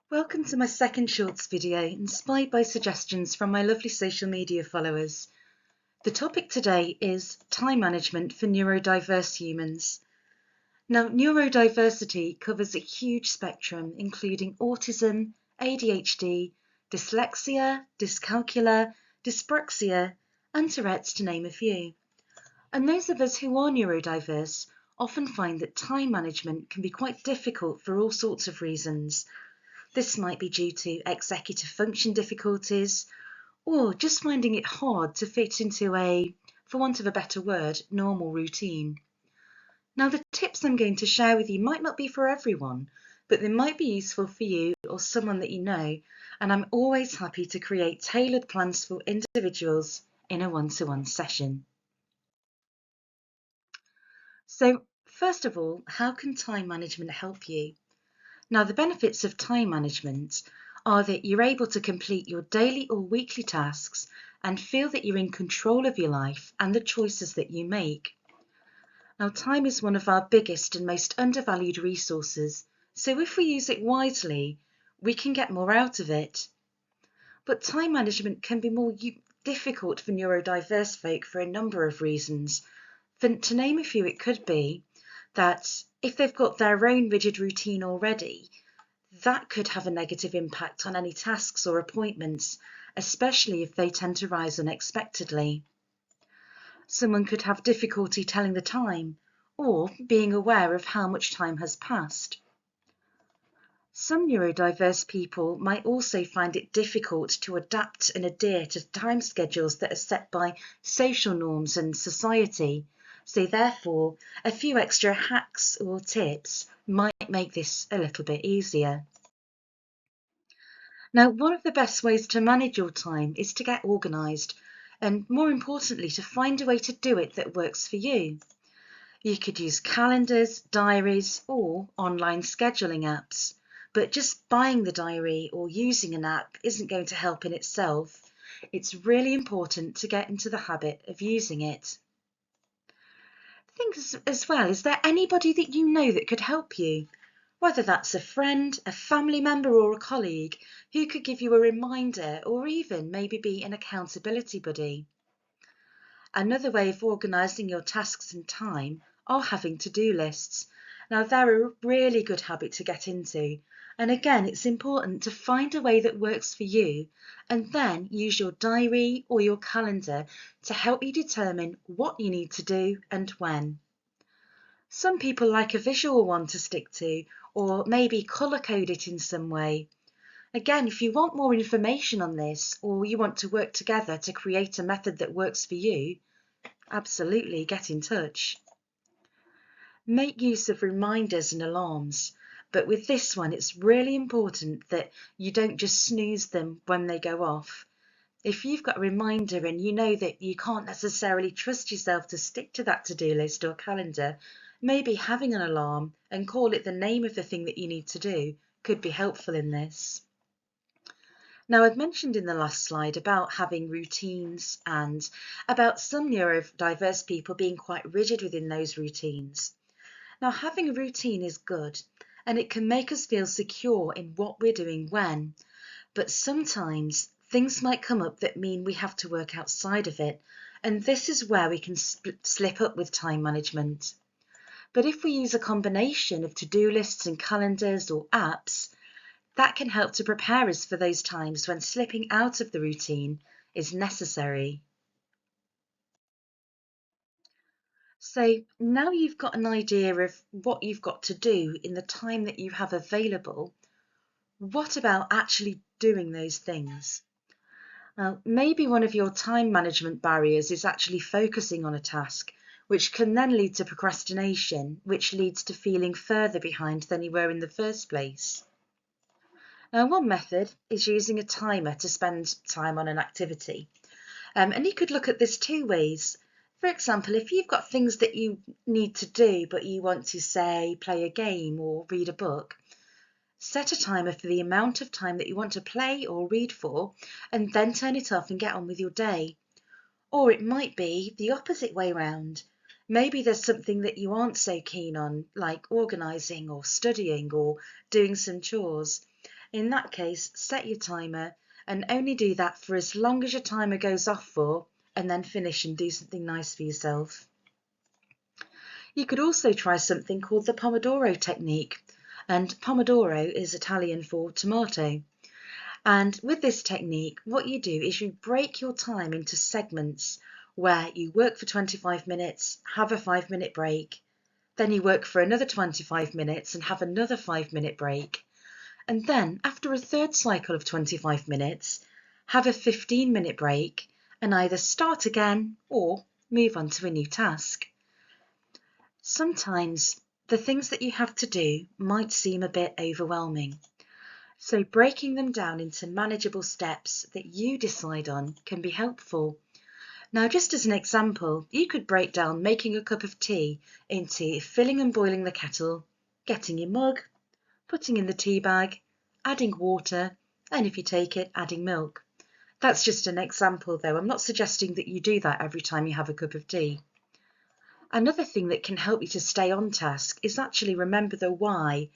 Welcome to my second shorts video, inspired by suggestions from my lovely social media followers. The topic today is time management for neurodiverse humans. Now, neurodiversity covers a huge spectrum, including autism, ADHD, dyslexia, dyscalculia, dyspraxia, and Tourette's, to name a few. And those of us who are neurodiverse often find that time management can be quite difficult for all sorts of reasons. This might be due to executive function difficulties, or just finding it hard to fit into a, for want of a better word, normal routine. Now, the tips I'm going to share with you might not be for everyone, but they might be useful for you or someone that you know, and I'm always happy to create tailored plans for individuals in a one-to-one session. So, first of all, how can time management help you? Now, the benefits of time management are that you're able to complete your daily or weekly tasks and feel that you're in control of your life and the choices that you make. Now, time is one of our biggest and most undervalued resources, so if we use it wisely, we can get more out of it. But time management can be more difficult for neurodiverse folk for a number of reasons. To name a few, it could be that if they've got their own rigid routine already, that could have a negative impact on any tasks or appointments, especially if they tend to rise unexpectedly. Someone could have difficulty telling the time or being aware of how much time has passed. Some neurodiverse people might also find it difficult to adapt and adhere to time schedules that are set by social norms and society. So therefore, a few extra hacks or tips might make this a little bit easier. Now, one of the best ways to manage your time is to get organised, and more importantly, to find a way to do it that works for you. You could use calendars, diaries, or online scheduling apps, but just buying the diary or using an app isn't going to help in itself. It's really important to get into the habit of using it. Think as well, is there anybody that you know that could help you? Whether that's a friend, a family member, or a colleague who could give you a reminder or even maybe be an accountability buddy. Another way of organising your tasks and time are having to-do lists. Now, they're a really good habit to get into. And again, it's important to find a way that works for you and then use your diary or your calendar to help you determine what you need to do and when. Some people like a visual one to stick to, or maybe colour code it in some way. Again, if you want more information on this, or you want to work together to create a method that works for you, absolutely get in touch. Make use of reminders and alarms, but with this one, it's really important that you don't just snooze them when they go off. If you've got a reminder and you know that you can't necessarily trust yourself to stick to that to-do list or calendar, maybe having an alarm and call it the name of the thing that you need to do could be helpful in this. Now, I've mentioned in the last slide about having routines and about some neurodiverse people being quite rigid within those routines. Now, having a routine is good and it can make us feel secure in what we're doing when, but sometimes things might come up that mean we have to work outside of it, and this is where we can slip up with time management. But if we use a combination of to-do lists and calendars or apps, that can help to prepare us for those times when slipping out of the routine is necessary. So now you've got an idea of what you've got to do in the time that you have available, what about actually doing those things? Now, maybe one of your time management barriers is actually focusing on a task, which can then lead to procrastination, which leads to feeling further behind than you were in the first place. Now, one method is using a timer to spend time on an activity. And you could look at this two ways. For example, if you've got things that you need to do, but you want to, say, play a game or read a book, set a timer for the amount of time that you want to play or read for, and then turn it off and get on with your day. Or it might be the opposite way round. Maybe there's something that you aren't so keen on, like organising or studying or doing some chores. In that case, set your timer and only do that for as long as your timer goes off for, and then finish and do something nice for yourself. You could also try something called the Pomodoro technique, and Pomodoro is Italian for tomato. And with this technique, what you do is you break your time into segments where you work for 25 minutes, have a 5-minute break, then you work for another 25 minutes and have another 5-minute break. And then after a third cycle of 25 minutes, have a 15-minute break and either start again or move on to a new task. Sometimes the things that you have to do might seem a bit overwhelming. So breaking them down into manageable steps that you decide on can be helpful. Now, just as an example, you could break down making a cup of tea into filling and boiling the kettle, getting your mug, putting in the tea bag, adding water, and if you take it, adding milk. That's just an example though. I'm not suggesting that you do that every time you have a cup of tea. Another thing that can help you to stay on task is actually remember the why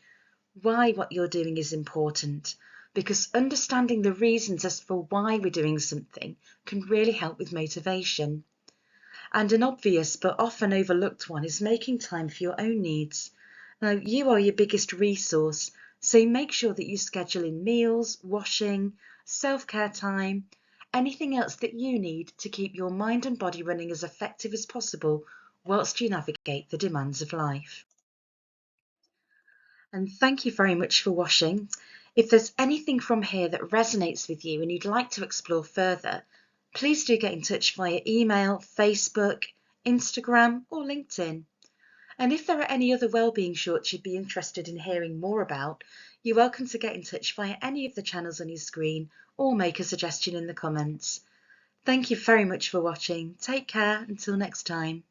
what you're doing is important, because understanding the reasons as for why we're doing something can really help with motivation. And an obvious but often overlooked one is making time for your own needs. Now, you are your biggest resource, so make sure that you schedule in meals, washing, self-care time, anything else that you need to keep your mind and body running as effective as possible whilst you navigate the demands of life. And thank you very much for watching. If there's anything from here that resonates with you and you'd like to explore further, please do get in touch via email, Facebook, Instagram, or LinkedIn. And if there are any other wellbeing shorts you'd be interested in hearing more about, you're welcome to get in touch via any of the channels on your screen or make a suggestion in the comments. Thank you very much for watching. Take care until next time.